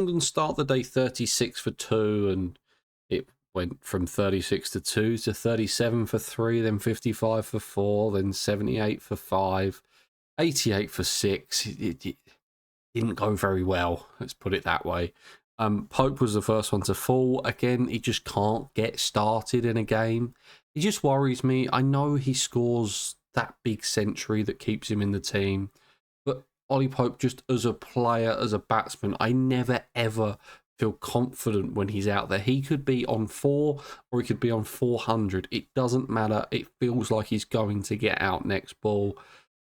England start the day 36 for 2, and it went from 36 to 2 to 37 for 3, then 55 for 4, then 78 for 5, 88 for 6. It didn't go very well, let's put it that way. Pope was the first one to fall. Again, he just can't get started in a game. He just worries me. I know he scores that big century that keeps him in the team, but Ollie Pope, just as a player, as a batsman, I never ever feel confident when he's out there. He could be on 4 or he could be on 400. It doesn't matter. It feels like he's going to get out next ball.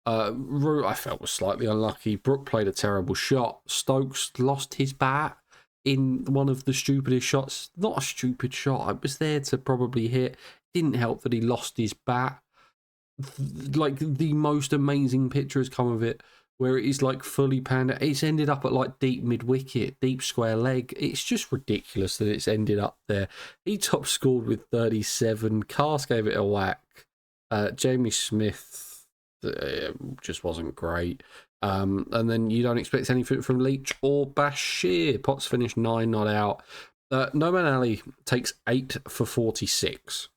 Root, I felt, was slightly unlucky. Brook played a terrible shot. Stokes lost his bat in one of the stupidest shots. Not a stupid shot. It was there to probably hit. Didn't help that he lost his bat. Like, the most amazing picture has come of it, where it is like fully panned out. It's ended up at like deep mid-wicket, deep square leg. It's just ridiculous that it's ended up there. He top scored with 37. Cast gave it a whack. Jamie Smith just wasn't great. And then you don't expect anything from Leach or Bashir. Potts finished 9 not out. No Man Ali takes 8 for 46.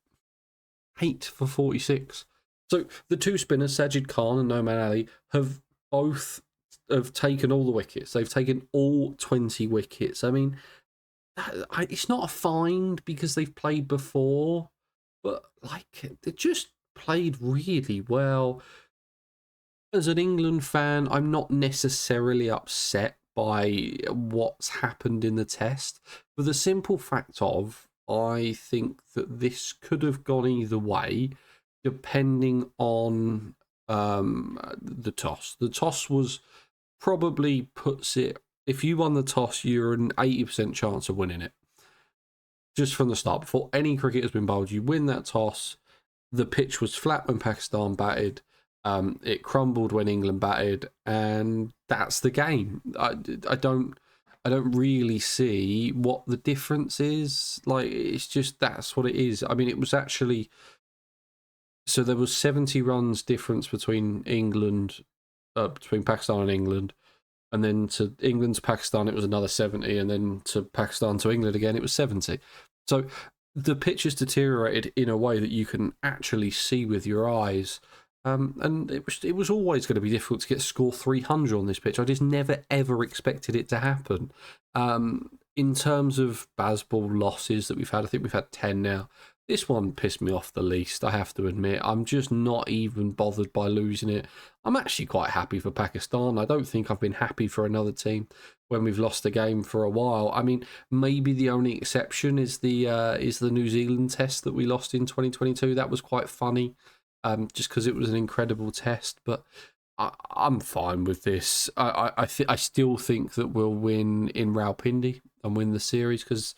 8 for 46. So the two spinners, Sajid Khan and No Man Ali, have both taken all the wickets. They've taken all 20 wickets. I mean, it's not a find because they've played before, but like, they just played really well. As an England fan, I'm not necessarily upset by what's happened in the test, for the simple fact of, I think that this could have gone either way, depending on the toss. The toss was probably puts it, if you won the toss, you're an 80% chance of winning it. Just from the start, before any cricket has been bowled, you win that toss. The pitch was flat when Pakistan batted. It crumbled when England batted, and that's the game. I don't really see what the difference is. Like, it's just, that's what it is. I mean, it was actually, so there was 70 runs difference between between Pakistan and England, and then to England to Pakistan it was another 70, and then to Pakistan to England again it was 70. So the pitch has deteriorated in a way that you can actually see with your eyes. And it was always going to be difficult to get score 300 on this pitch. I just never ever expected it to happen. In terms of Bazball losses that we've had, I think we've had 10 now. This one pissed me off the least, I have to admit. I'm just not even bothered by losing it. I'm actually quite happy for Pakistan. I don't think I've been happy for another team when we've lost a game for a while. I mean, maybe the only exception is the New Zealand test that we lost in 2022. That was quite funny. Just because it was an incredible test, but I'm fine with this. I still think that we'll win in Rawalpindi and win the series, because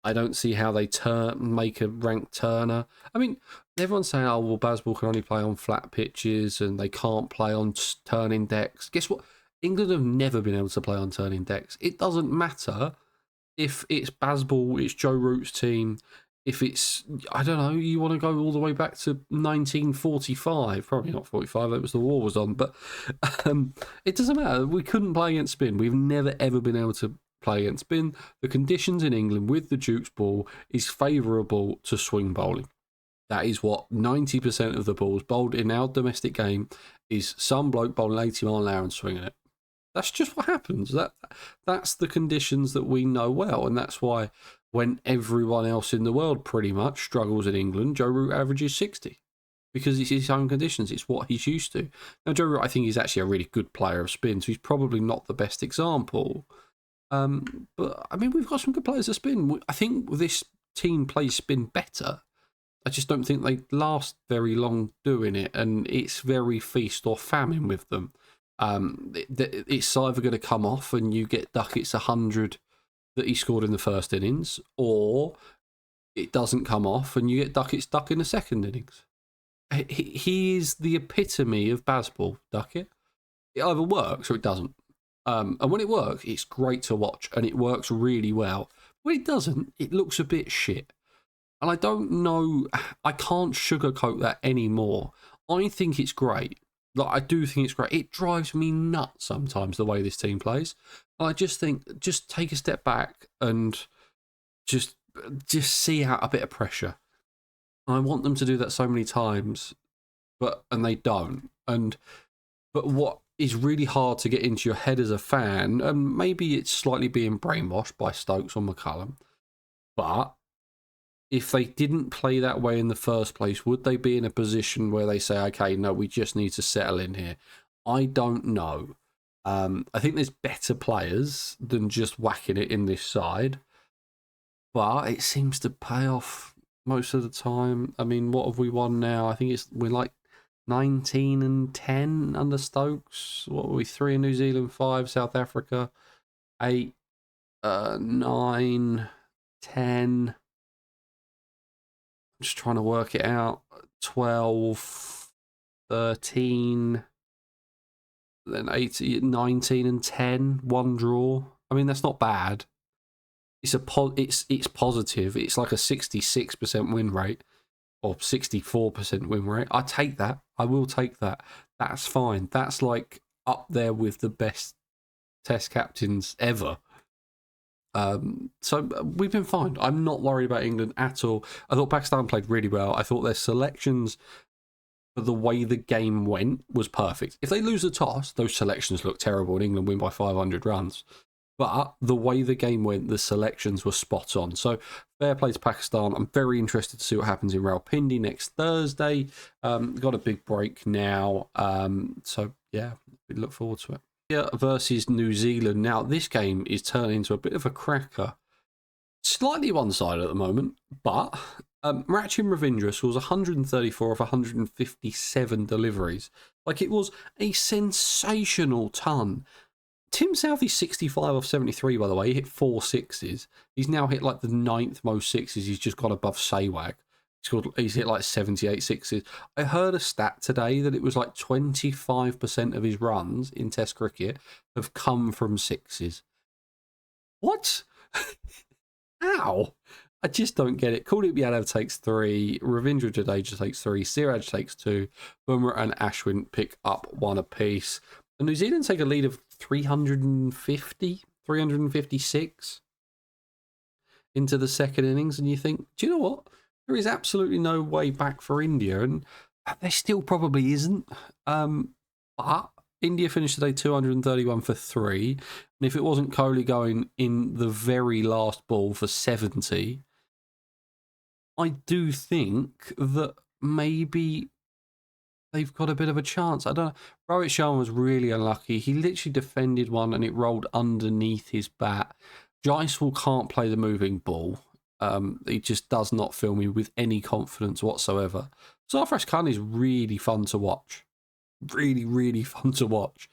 I don't see how they make a ranked turner. I mean, everyone's saying, oh, well, Bazball can only play on flat pitches and they can't play on turning decks. Guess what? England have never been able to play on turning decks. It doesn't matter if it's Bazball, it's Joe Root's team. If it's, I don't know, you want to go all the way back to 1945, probably not 45, that was the war was on, but it doesn't matter. We couldn't play against spin. We've never, ever been able to play against spin. The conditions in England with the Duke's ball is favourable to swing bowling. That is what 90% of the balls bowled in our domestic game is some bloke bowling 80 mile an hour and swinging it. That's just what happens. That's the conditions that we know well, and that's why when everyone else in the world pretty much struggles in England, Joe Root averages 60 because it's his own conditions. It's what he's used to. Now, Joe Root, I think, is actually a really good player of spin, so he's probably not the best example. But, I mean, we've got some good players of spin. I think this team plays spin better. I just don't think they last very long doing it, and it's very feast or famine with them. It's either going to come off and you get Duckett's 100 that he scored in the first innings, or it doesn't come off and you get Duckett's duck in the second innings. He is the epitome of Bazball, Duckett. It either works or it doesn't. And when it works, it's great to watch and it works really well. When it doesn't, it looks a bit shit. And I don't know, I can't sugarcoat that anymore. I think it's great. Like, I do think it's great. It drives me nuts sometimes the way this team plays. I just think, just take a step back and just see out a bit of pressure. I want them to do that so many times, and they don't. But what is really hard to get into your head as a fan, and maybe it's slightly being brainwashed by Stokes or McCullum, but if they didn't play that way in the first place, would they be in a position where they say, okay, no, we just need to settle in here? I don't know. I think there's better players than just whacking it in this side, but it seems to pay off most of the time. I mean, what have we won now? I think we're like 19 and 10 under Stokes. What were we? 3 in New Zealand, 5 South Africa, 8, 9, 10. I'm just trying to work it out. 12, 13, then 18, 19 and 10. 1 draw. I mean, that's not bad. It's positive. It's like a 66% win rate or 64% win rate. I take that. I will take that. That's fine. That's like up there with the best test captains ever. So we've been fine. I'm not worried about England at all. I thought Pakistan played really well. I thought their selections for the way the game went was perfect. If they lose the toss, those selections look terrible and England win by 500 runs. But the way the game went, the selections were spot on. So fair play to Pakistan. I'm very interested to see what happens in Rawalpindi next Thursday. Got a big break now. So yeah, we look forward to it. India versus New Zealand. Now, this game is turning into a bit of a cracker. Slightly one-sided at the moment, but Rachin Ravindra scores 134 of 157 deliveries. Like, it was a sensational ton. Tim Southey's 65 off 73, by the way. He hit 4 sixes. He's now hit like the 9th most sixes. He's just got above Sehwag. He's hit like 78 sixes. I heard a stat today that it was like 25% of his runs in Test cricket have come from sixes. What? How? I just don't get it. Kuldeep Yadav takes 3. Ravindra Jadeja takes 3. Siraj takes 2. Bumrah and Ashwin pick up 1 apiece. And New Zealand take a lead of 356 into the second innings. And you think, do you know what? There is absolutely no way back for India. And there still probably isn't. But India finished today 231 for 3. And if it wasn't Kohli going in the very last ball for 70, I do think that maybe they've got a bit of a chance. I don't know. Rohit Sharma was really unlucky. He literally defended one and it rolled underneath his bat. Jaiswal can't play the moving ball. He just does not fill me with any confidence whatsoever. Sarfaraz Khan is really fun to watch. Really, really fun to watch.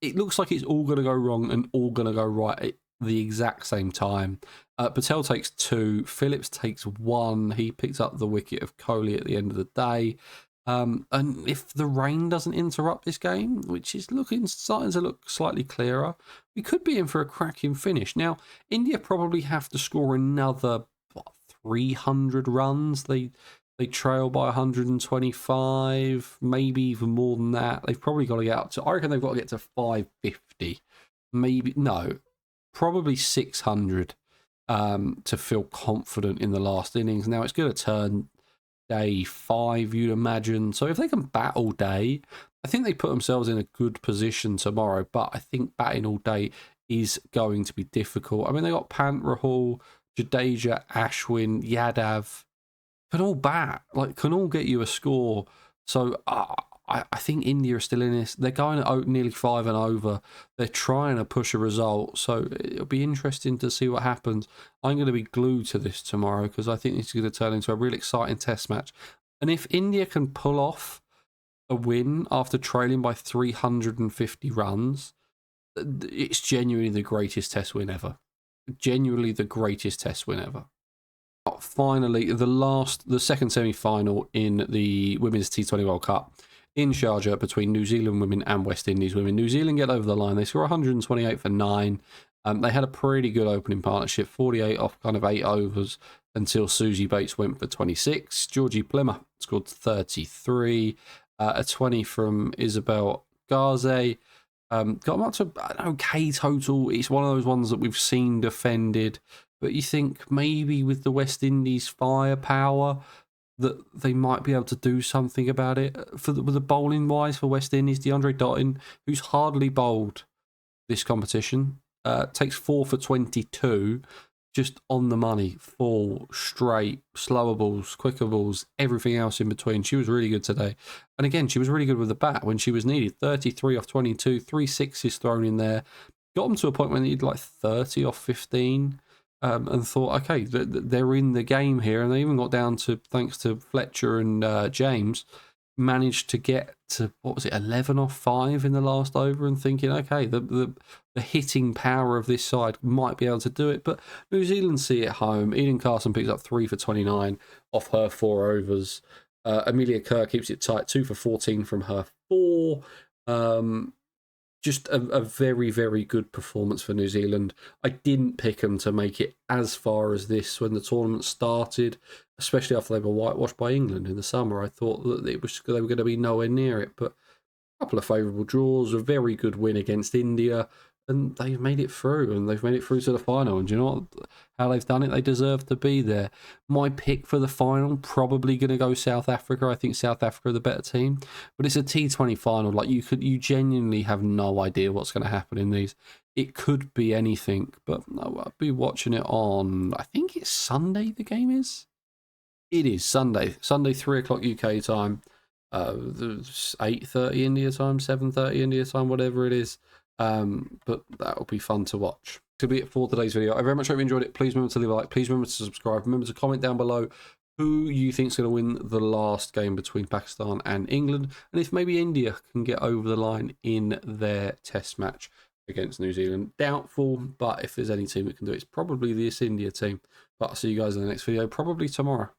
It looks like it's all going to go wrong and all going to go right at the exact same time. Patel takes 2. Phillips takes 1. He picks up the wicket of Kohli at the end of the day. And if the rain doesn't interrupt this game, which is starting to look slightly clearer, we could be in for a cracking finish. Now, India probably have to score another 300 runs. They trail by 125, maybe even more than that. They've probably got to get up to, I reckon they've got to get to 550. Probably 600 to feel confident in the last innings. Now, it's going to turn day 5, you'd imagine. So if they can bat all day, I think they put themselves in a good position tomorrow. But I think batting all day is going to be difficult. I mean, they got Pant, Rahul, Jadeja, Ashwin, Yadav. Can all bat, can all get you a score. So I think India are still in this. They're going at nearly 5 and over. They're trying to push a result. So it'll be interesting to see what happens. I'm going to be glued to this tomorrow because I think this is going to turn into a really exciting test match. And if India can pull off a win after trailing by 350 runs, it's genuinely the greatest test win ever. Genuinely the greatest test win ever. Finally, the second semi-final in the Women's T20 World Cup in Sharjah between New Zealand women and West Indies women. New Zealand get over the line. They score 128 for 9. They had a pretty good opening partnership, 48 off kind of 8 overs until Susie Bates went for 26. Georgie Plimmer scored 33. A 20 from Isabel Garze. Got them up to an okay total. It's one of those ones that we've seen defended, but you think maybe with the West Indies firepower that they might be able to do something about it. With the bowling wise for West Indies, DeAndre Dottin, who's hardly bowled this competition, takes 4 for 22, just on the money, 4 straight, slower balls, quicker balls, everything else in between. She was really good today. And again, she was really good with the bat when she was needed. 33 off 22, 3 sixes thrown in there. Got them to a point when they needed like 30 off 15. And thought, okay, they're in the game here. And they even got down to, thanks to Fletcher and James, managed to get to, 11 off 5 in the last over, and thinking, okay, the hitting power of this side might be able to do it. But New Zealand see it home. Eden Carson picks up 3 for 29 off her 4 overs. Amelia Kerr keeps it tight, 2 for 14 from her 4. Just a very, very good performance for New Zealand. I didn't pick them to make it as far as this when the tournament started, especially after they were whitewashed by England in the summer. I thought that they were going to be nowhere near it, but a couple of favourable draws, a very good win against India, and they've made it through, and they've made it through to the final. And do you know how they've done it? They deserve to be there. My pick for the final, probably going to go South Africa. I think South Africa are the better team, but it's a T20 final. Like you genuinely have no idea what's going to happen in these. It could be anything, but I'll be watching it on, I think it's Sunday the game is? It is Sunday, 3 o'clock UK time, 8:30 India time, 7:30 India time, whatever it is. But that'll be fun to watch. To be it for today's video. I very much hope you enjoyed it. Please remember to leave a like. Please remember to subscribe. Remember to comment down below who you think is going to win the last game between Pakistan and England, and if maybe India can get over the line in their test match against New Zealand. Doubtful, but if there's any team that can do it, it's probably this India team. But I'll see you guys in the next video, probably tomorrow.